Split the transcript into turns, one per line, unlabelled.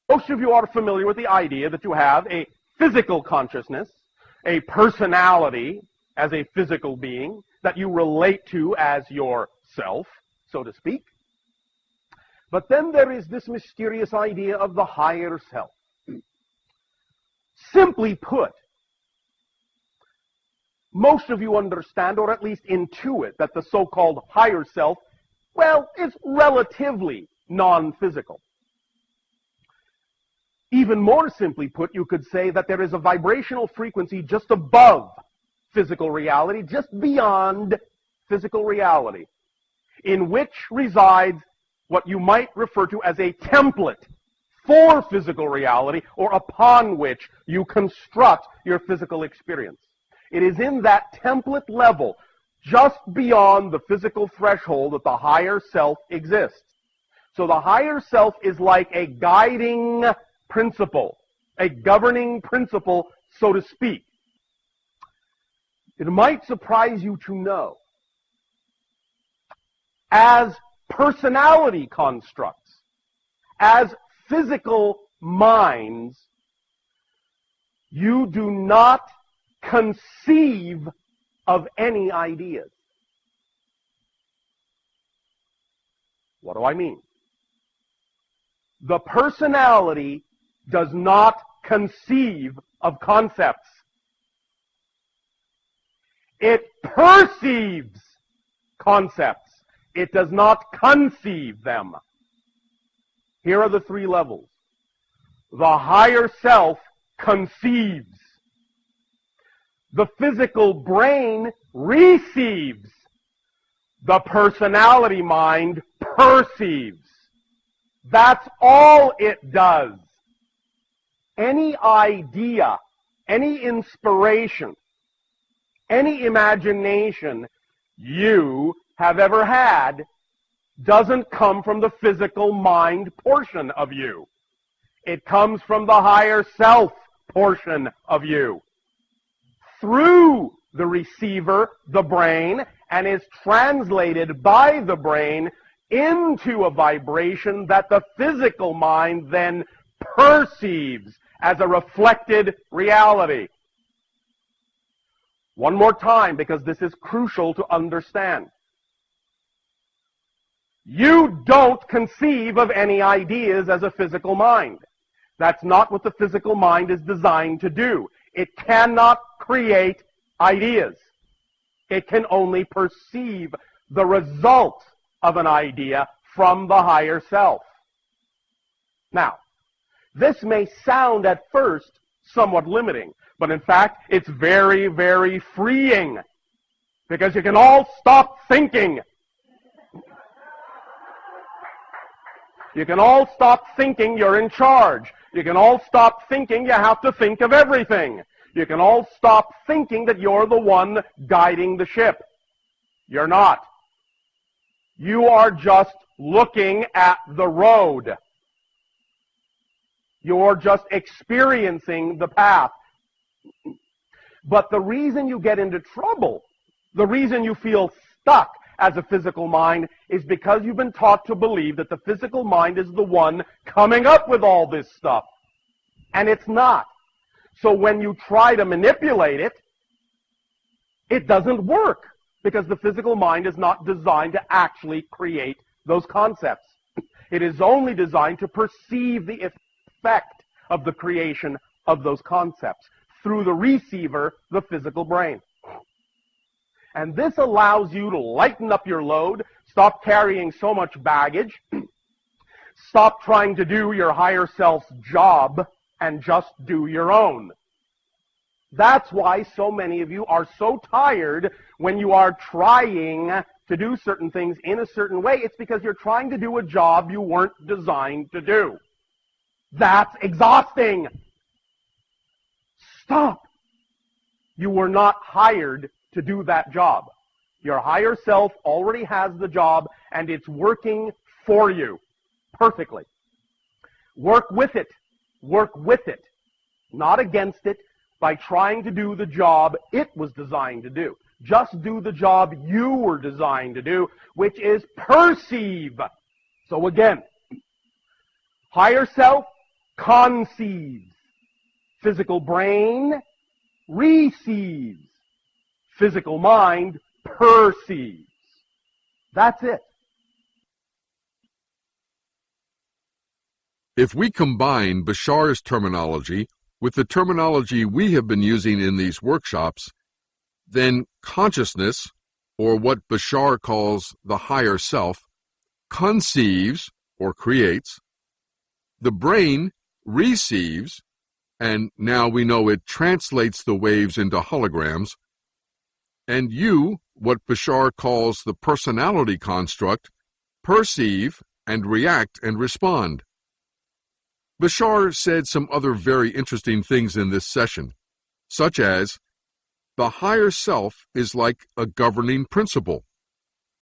Most of you are familiar with the idea that you have a physical consciousness, a personality as a physical being that you relate to as yourself, so to speak. But then there is this mysterious idea of the higher self. Simply put, most of you understand, or at least intuit, that the so-called higher self, well, is relatively non-physical. Even more simply put, you could say that there is a vibrational frequency just above physical reality, just beyond physical reality, in which resides what you might refer to as a template for physical reality, or upon which you construct your physical experience. It is in that template level, just beyond the physical threshold, that the higher self exists. So the higher self is like a guiding principle, a governing principle, so to speak. It might surprise you to know, as personality constructs, as physical minds, you do not conceive of any ideas. What do I mean? The personality does not conceive of concepts. It perceives concepts. It does not conceive them. Here are the three levels. The higher self conceives. The physical brain receives. The personality mind perceives. That's all it does. Any idea, any inspiration, any imagination you have ever had doesn't come from the physical mind portion of you. It comes from the higher self portion of you, through the receiver, the brain, and is translated by the brain into a vibration that the physical mind then perceives as a reflected reality. One more time, because this is crucial to understand. You don't conceive of any ideas as a physical mind. That's not what the physical mind is designed to do. It cannot create ideas. It can only perceive the result of an idea from the higher self. Now, this may sound at first somewhat limiting, but in fact, it's very, very freeing, because you can all stop thinking. You can all stop thinking you're in charge. You can all stop thinking you have to think of everything. You can all stop thinking that you're the one guiding the ship. You're not. You are just looking at the road. You're just experiencing the path. But the reason you get into trouble, the reason you feel stuck as a physical mind, is because you've been taught to believe that the physical mind is the one coming up with all this stuff. And it's not. So when you try to manipulate it, it doesn't work, because the physical mind is not designed to actually create those concepts. It is only designed to perceive the effect of the creation of those concepts through the receiver, the physical brain. And this allows you to lighten up your load, stop carrying so much baggage, stop trying to do your higher self's job, and just do your own. That's why so many of you are so tired when you are trying to do certain things in a certain way. It's because you're trying to do a job you weren't designed to do. That's exhausting. Stop. You were not hired to do that job. Your higher self already has the job, and it's working for you perfectly. Work with it. Work with it, not against it, by trying to do the job it was designed to do. Just do the job you were designed to do, which is perceive. So again, higher self, conceives. Physical brain receives. Physical mind perceives. That's it.
If we combine Bashar's terminology with the terminology we have been using in these workshops, then consciousness, or what Bashar calls the higher self, conceives or creates, the brain receives, and now we know it translates the waves into holograms, and you, what Bashar calls the personality construct, perceive and react and respond. Bashar said some other very interesting things in this session, such as, the higher self is like a governing principle.